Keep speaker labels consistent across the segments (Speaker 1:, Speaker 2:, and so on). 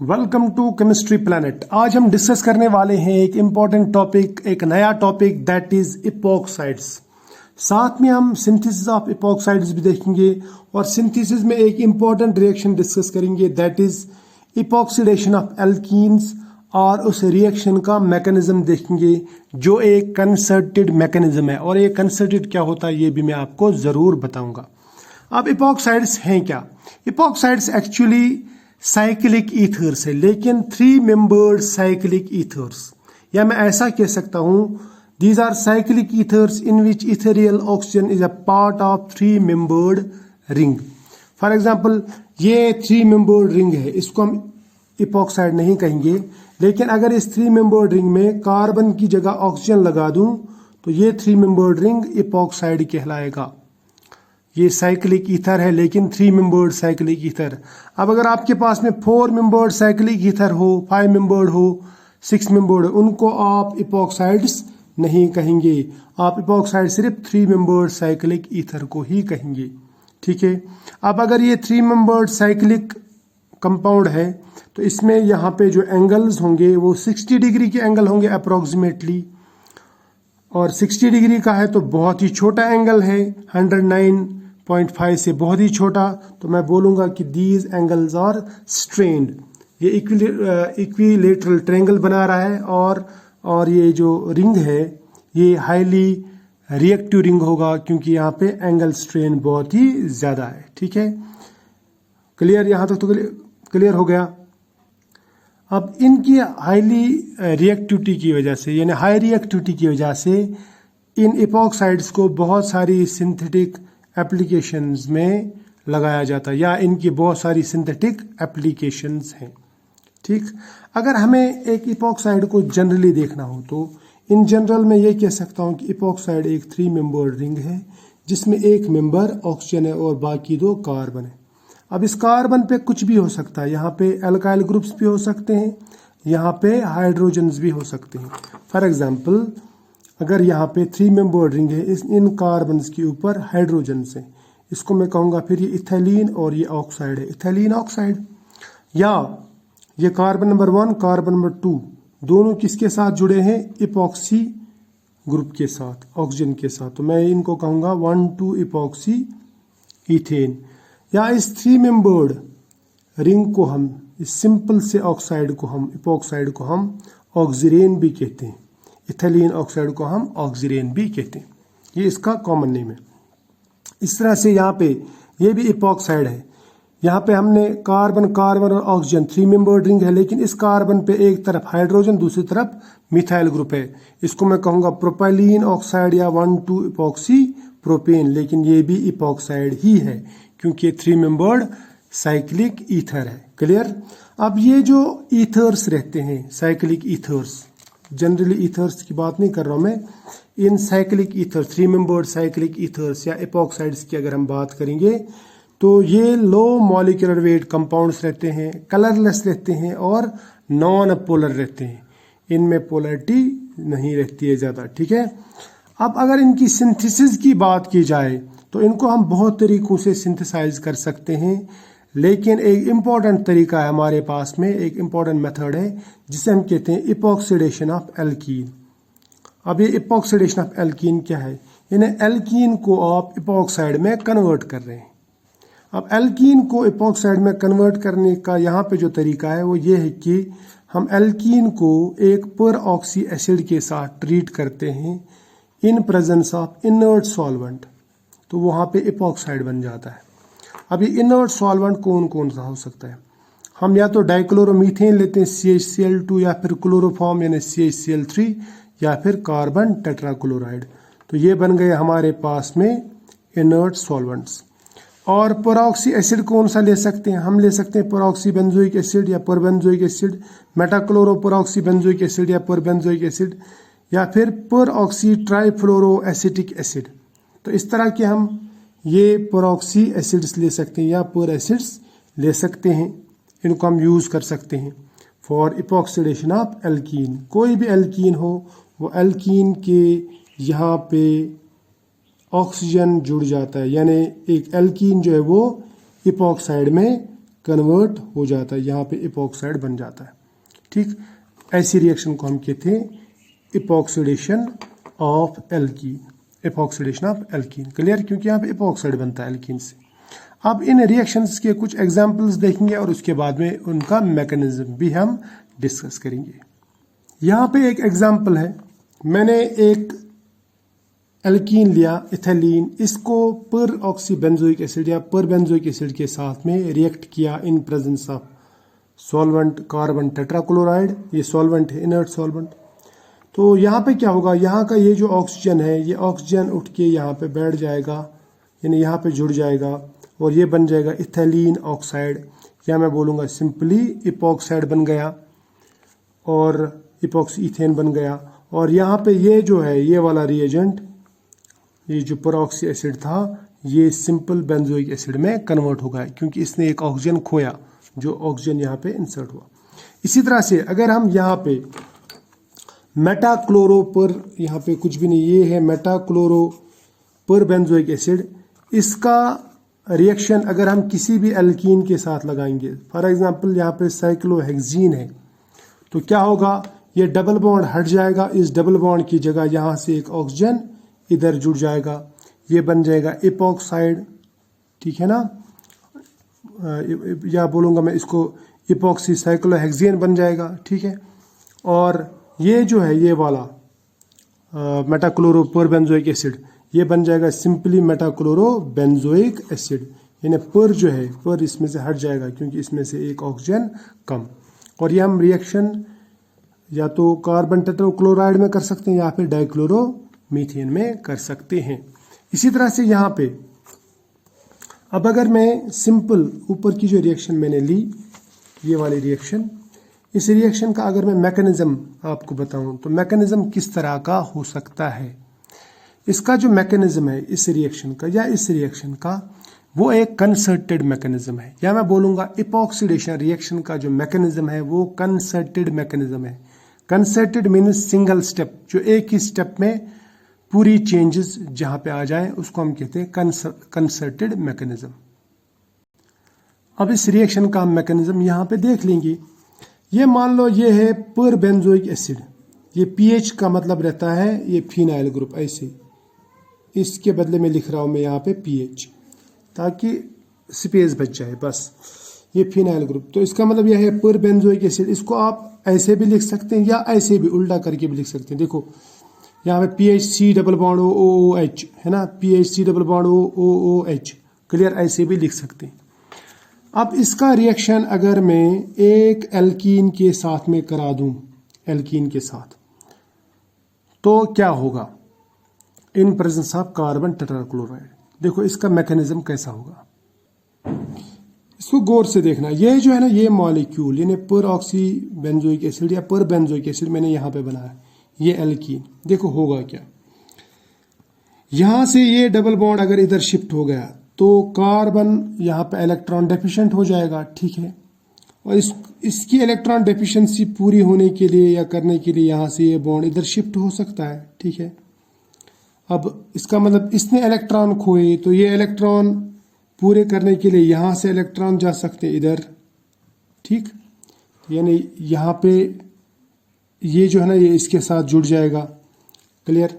Speaker 1: Welcome to chemistry planet. आज हम discuss करने वाले हैं एक इम्पॉर्टेंट टॉपिक, एक नया टॉपिक, दैट इज इपॉक्साइड्स। साथ में हम सिंथेसिस ऑफ इपॉक्साइड्स भी देखेंगे और सिंथेसिस में एक इम्पॉर्टेंट रिएक्शन डिस्कस करेंगे, that is epoxidation of alkenes, और उस रिएक्शन का मैकेनिज्म देखेंगे जो एक कंसर्टेड मैकेनिज्म है। और ये कंसर्टेड क्या होता है ये भी मैं आपको जरूर बताऊंगा। अब इपॉक्साइड्स हैं क्या? इपॉक्साइड्स एक्चुअली साइक्लिक ईथर्स है, लेकिन 3 मेंबर्ड साइक्लिक ईथर्स, या मैं ऐसा कह सकता हूं these are cyclic ethers in which ethereal oxygen is a part of 3 membered ring. For example ये 3 मेंबर्ड रिंग है, इसको हम इपॉक्साइड नहीं कहेंगे, लेकिन अगर इस 3 मेंबर्ड रिंग में कार्बन की जगह ऑक्सीजन लगा दूं तो ये 3 मेंबर्ड रिंग इपॉक्साइड कहलाएगा। ये साइक्लिक ईथर है, लेकिन 3 मेंबर्ड साइक्लिक ईथर। अब अगर आपके पास में 4 मेंबर्ड साइक्लिक ईथर हो, 5 मेंबर्ड हो, 6 मेंबर्ड हो, उनको आप इपॉक्साइड्स नहीं कहेंगे। आप इपॉक्साइड सिर्फ 3 मेंबर्ड साइक्लिक ईथर को ही कहेंगे। ठीक है। अब अगर ये 3 मेंबर्ड साइक्लिक कंपाउंड है तो इसमें यहाँ पे जो एंगल्स होंगे वो 60 डिग्री के एंगल होंगे अप्रोक्सीमेटली, और 60 डिग्री का है तो बहुत ही छोटा एंगल है, 109.5 से बहुत ही छोटा, तो मैं बोलूंगा कि दीज एंगल्स आर स्ट्रेन्ड। ये इक्विलेटरल ट्रायंगल बना रहा है, और ये जो रिंग है ये हाईली रिएक्टिव रिंग होगा, क्योंकि यहाँ पे एंगल स्ट्रेन बहुत ही ज्यादा है। ठीक है, क्लियर? यहाँ तक तो क्लियर हो गया। अब इनकी हाईली रिएक्टिविटी की वजह से, यानी हाई रिएक्टिविटी की वजह से इन इपॉक्साइड्स को बहुत सारी सिंथेटिक एप्लीकेशंस में लगाया जाता है, या इनकी बहुत सारी सिंथेटिक एप्लीकेशंस हैं। ठीक, अगर हमें एक इपॉक्साइड को जनरली देखना हो तो इन जनरल में ये कह सकता हूँ कि इपॉक्साइड एक 3 मेंबर्ड रिंग है, जिसमें एक मेंबर ऑक्सीजन है और बाकी 2 कार्बन है। अब इस कार्बन पे कुछ भी हो सकता है, यहाँ पे एल्काइल ग्रुप्स भी हो सकते हैं, यहाँ पे हाइड्रोजन्स भी हो सकते हैं। फॉर एग्जांपल अगर यहाँ पे 3 मेंबर्ड रिंग है, इन कार्बन्स के ऊपर हाइड्रोजन्स हैं, इसको मैं कहूँगा फिर ये इथैलीन और ये ऑक्साइड है, इथैलीन ऑक्साइड। या ये कार्बन नंबर 1 कार्बन नंबर 2 दोनों किसके साथ जुड़े हैं? इपॉक्सी ग्रुप के साथ, ऑक्सीजन के साथ, तो मैं इनको कहूँगा 1,2 इपॉक्सी इथेन। या इस 3 मेंबर्ड रिंग को हम, इस सिंपल से ऑक्साइड को हम, इपॉक्साइड को हम ऑक्सीरेन भी कहते हैं, इथैलीन ऑक्साइड को हम ऑक्सीरेन भी कहते हैं, ये इसका कॉमन नेम है। इस तरह से यहाँ पे ये भी इपॉक्साइड है। यहाँ पे हमने कार्बन और ऑक्सीजन 3 मेंबर्ड रिंग है, लेकिन इस कार्बन पे एक तरफ हाइड्रोजन, दूसरी तरफ मिथाइल ग्रुप है, इसको मैं कहूँगा प्रोपाइलीन ऑक्साइड या 1,2 इपॉक्सी प्रोपेन, लेकिन ये भी इपॉक्साइड ही है क्योंकि 3 मेंबर्ड साइक्लिक ईथर है। क्लियर? अब ये जो ईथर्स रहते हैं, साइक्लिक ईथर्स, जनरली ईथर्स की बात नहीं कर रहा हूं मैं, इन cyclic ether 3 membered cyclic ethers या इपॉक्साइड्स की अगर हम बात करेंगे तो ये लो मॉलिक्यूलर वेट कंपाउंड्स रहते हैं, कलरलेस रहते हैं और नॉन पोलर रहते हैं, इनमें पोलरिटी नहीं रहती है ज्यादा। ठीक है। अब अगर इनकी सिंथेसिस की बात की जाए तो इनको हम बहुत तरीकों से सिंथेसाइज कर सकते हैं, लेकिन एक इम्पॉर्टेंट तरीका है हमारे पास में, एक इम्पॉर्टेंट मेथड है जिसे हम कहते हैं इपॉक्सीडेशन ऑफ एल्कीन। अब ये इपॉक्सीडेशन ऑफ एल्कीन क्या है? यानी एल्कीन को आप इपॉक्साइड में कन्वर्ट कर रहे हैं। अब एल्कीन को इपॉक्साइड में कन्वर्ट करने का यहाँ पे जो तरीका है वो ये है कि हम एल्कीन को एक पर ऑक्सी एसिड के साथ ट्रीट करते हैं in presence of inert solvent, तो वहाँ पे इपॉक्साइड बन जाता है। अब ये इनर्ट सॉल्वेंट कौन कौन सा हो सकता है? हम या तो डाइक्लोरोमीथेन लेते हैं CHCl2, या फिर क्लोरोफॉर्म यानी CHCl3, या फिर कार्बन टेट्राक्लोराइड, तो ये बन गए हमारे पास में इनर्ट सॉल्वेंट्स। और परऑक्सी एसिड कौन सा ले सकते हैं? हम ले सकते हैं परऑक्सी बेंजोइक एसिड या perbenzoic acid, metachloro peroxy benzoic acid या परबेंजोइक एसिड, या फिर परऑक्सी ट्राइफ्लोरो एसिटिक एसिड। तो इस तरह के हम ये परऑक्सी एसिड्स ले सकते हैं या पर एसिड्स ले सकते हैं, इनको हम यूज कर सकते हैं फॉर इपॉक्सीडेशन ऑफ एल्कीन। कोई भी एल्कीन हो, वो एल्कीन के यहाँ पे ऑक्सीजन जुड़ जाता है, यानी एक एल्कीन जो है वो इपॉक्साइड में कन्वर्ट हो जाता है, यहाँ पे इपॉक्साइड बन जाता है। ठीक, ऐसी रिएक्शन को हम कहते हैं epoxidation of alkene, epoxidation of alkene. Clear, क्योंकि यहाँ पे इपॉक्साइड बनता है एल्कीन से। अब इन रिएक्शंस के कुछ एग्जांपल्स देखेंगे और उसके बाद में उनका मैकेनिज्म भी हम डिस्कस करेंगे। यहाँ पे एक एग्जांपल है, मैंने एक एल्कीन लिया इथेलीन, इसको पर ऑक्सी बेंजोइक एसिड या पर बेंजोइक एसिड के साथ में रिएक्ट किया in presence of solvent carbon tetrachloride. ये सॉल्वेंट है, इनर्ट सॉल्वेंट। तो यहाँ पे क्या होगा, यहाँ का ये जो ऑक्सीजन है, ये ऑक्सीजन उठ के यहाँ पे बैठ जाएगा, यानी यहाँ पे जुड़ जाएगा और ये बन जाएगा इथेलीन ऑक्साइड, या मैं बोलूँगा सिंपली इपॉक्साइड बन गया और इपॉक्सी इथेन बन गया। और यहाँ पे ये जो है ये वाला रिएजेंट, ये जो परऑक्सी एसिड था, ये सिंपल बेंजोइक एसिड में कन्वर्ट हो गया क्योंकि इसने एक ऑक्सीजन खोया, जो ऑक्सीजन यहाँ पे इंसर्ट हुआ। इसी तरह से अगर हम यहाँ पे मेटाक्लोरो पर, यहाँ पे कुछ भी नहीं, ये है मेटाक्लोरो पर बेंजोइक एसिड, इसका रिएक्शन अगर हम किसी भी एल्कीन के साथ लगाएंगे, फॉर एग्जांपल यहाँ पे साइक्लोहेक्सीन है, तो क्या होगा, ये डबल बॉन्ड हट जाएगा, इस डबल बॉन्ड की जगह यहाँ से एक ऑक्सीजन इधर जुड़ जाएगा, ये बन जाएगा इपॉक्साइड। ठीक है ना, या बोलूँगा मैं इसको इपॉक्सी साइक्लोहेक्सेन बन जाएगा। ठीक है, और ये जो है ये वाला मेटाक्लोरो पर बेंजोइक एसिड, ये बन जाएगा सिंपली मेटाक्लोरो बेंजोइक एसिड, यानी पर जो है पर इसमें से हट जाएगा क्योंकि इसमें से एक ऑक्सीजन कम। और ये हम रिएक्शन या तो कार्बन टेट्राक्लोराइड में कर सकते हैं या फिर डाइक्लोरो मीथेन में कर सकते हैं। इसी तरह से यहाँ पे अब अगर मैं सिंपल ऊपर की जो रिएक्शन मैंने ली, ये वाली रिएक्शन, इस रिएक्शन का अगर मैं मैकेनिज्म आपको बताऊं तो मैकेनिज्म किस तरह का हो सकता है। इसका जो मैकेनिज्म है इस रिएक्शन का या इस रिएक्शन का, वो एक कंसर्टेड मैकेनिज्म है, या मैं बोलूँगा इपॉक्सीडेशन रिएक्शन का जो मैकेनिज्म है वो कंसर्टेड मैकेनिज्म है। कंसर्टेड मीन्स सिंगल स्टेप, जो एक ही स्टेप में पूरी चेंजेस जहां पे आ जाए उसको हम कहते हैं कंसर्टेड मैकेनिज्म। अब इस रिएक्शन का हम मैकेनिज्म यहाँ पे देख लेंगे। ये मान लो ये है पर बेंजोइक एसिड, ये पीएच का मतलब रहता है ये फिनाइल ग्रुप, ऐसे इसके बदले में लिख रहा हूँ मैं यहाँ पे पीएच ताकि स्पेस बच जाए, बस ये फिनाइल ग्रुप। तो इसका मतलब यह है पर बेंजोइक एसिड, इसको आप ऐसे भी लिख सकते हैं या ऐसे भी उल्टा करके भी लिख सकते हैं। देखो यहाँ पे Ph C double bond O H है ना, Ph C double bond O H, clear, ऐसे भी लिख सकते हैं। अब इसका रिएक्शन अगर मैं एक एल्कीन के साथ में करा दूं, एल्कीन के साथ, तो क्या होगा, in presence of carbon tetrachloride. देखो इसका मैकेनिज्म कैसा होगा, इसको गौर से देखना। ये जो है ना ये मॉलिक्यूल, यानी पर ऑक्सी बेंजोइक एसिड या पर बेंजोइक एसिड मैंने यहाँ पे बनाया, ये एल्कीन। देखो होगा क्या, यहां से ये डबल बॉन्ड अगर इधर शिफ्ट हो गया तो कार्बन यहाँ पे इलेक्ट्रॉन डेफिशिएंट हो जाएगा। ठीक है, और इसकी इलेक्ट्रॉन डेफिशिएंसी पूरी होने के लिए या करने के लिए यहाँ से ये बॉन्ड इधर शिफ्ट हो सकता है। ठीक है, अब इसका मतलब इसने इलेक्ट्रॉन खोए तो ये इलेक्ट्रॉन पूरे करने के लिए यहाँ से इलेक्ट्रॉन जा सकते हैं इधर। ठीक, यानी यहाँ पे ये जो है ना ये इसके साथ जुड़ जाएगा, क्लियर।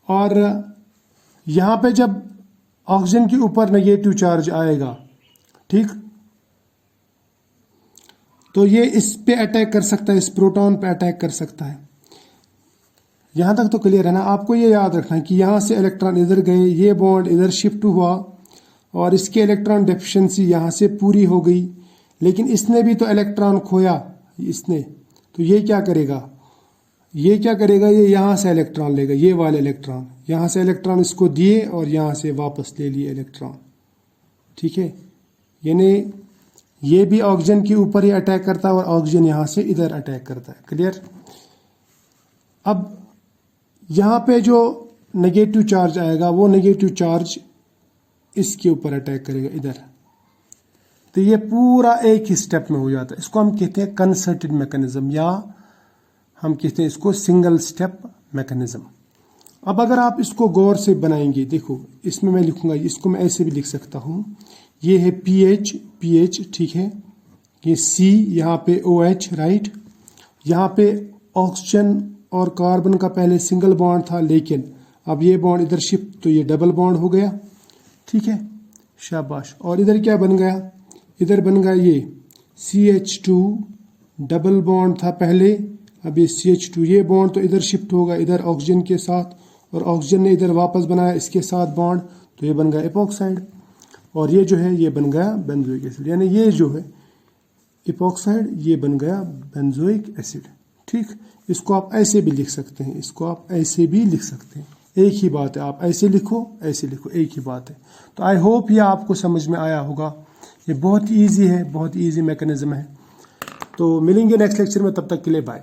Speaker 1: और यहाँ पे जब ऑक्सीजन के ऊपर नेगेटिव चार्ज आएगा, ठीक, तो ये इस पे अटैक कर सकता है, इस प्रोटॉन पे अटैक कर सकता है। यहां तक तो क्लियर है ना। आपको ये याद रखना है कि यहां से इलेक्ट्रॉन इधर गए, ये बॉन्ड इधर शिफ्ट हुआ और इसके इलेक्ट्रॉन डेफिशिएंसी यहां से पूरी हो गई, लेकिन इसने भी तो इलेक्ट्रॉन खोया, इसने, तो ये क्या करेगा, ये क्या करेगा, ये यहां से इलेक्ट्रॉन लेगा, ये वाले इलेक्ट्रॉन, यहां से इलेक्ट्रॉन इसको दिए और यहां से वापस ले लिए इलेक्ट्रॉन। ठीक है, यानी ये भी ऑक्सीजन के ऊपर ही अटैक करता है और ऑक्सीजन यहां से इधर अटैक करता है, क्लियर। अब यहां पे जो नेगेटिव चार्ज आएगा वो नेगेटिव चार्ज इसके ऊपर अटैक करेगा इधर, तो ये पूरा एक ही स्टेप में हो जाता है। इसको हम कहते हैं कंसर्टेड मैकेनिज्म, या हम कहते हैं इसको सिंगल स्टेप मैकेनिज्म। अब अगर आप इसको गौर से बनाएंगे, देखो इसमें मैं लिखूंगा, इसको मैं ऐसे भी लिख सकता हूं, ये है पीएच, ठीक है, ये C, यहाँ पे OH, राइट। यहाँ पे ऑक्सीजन और कार्बन का पहले सिंगल बॉन्ड था, लेकिन अब ये बॉन्ड इधर शिफ्ट, तो ये डबल बॉन्ड हो गया। ठीक है, शाबाश। और इधर क्या बन गया, इधर बन गया ये CH2, डबल बॉन्ड था पहले, अब ये CH2, ये बॉन्ड तो इधर शिफ्ट होगा इधर ऑक्सीजन के साथ, और ऑक्सीजन ने इधर वापस बनाया इसके साथ बॉन्ड, तो ये बन गया इपॉक्साइड। और ये जो है ये बन गया बेंजोइक एसिड, यानी ये जो है इपॉक्साइड, ये बन गया बेंजोइक एसिड। ठीक, इसको आप ऐसे भी लिख सकते हैं, इसको आप ऐसे भी लिख सकते हैं, एक ही बात है। आप ऐसे लिखो, ऐसे लिखो, एक ही बात है। तो आई होप ये आपको समझ में आया होगा। ये बहुत ईजी है, बहुत ईजी मैकेनिज्म है। तो मिलेंगे नेक्स्ट लेक्चर में, तब तक के लिए बाय।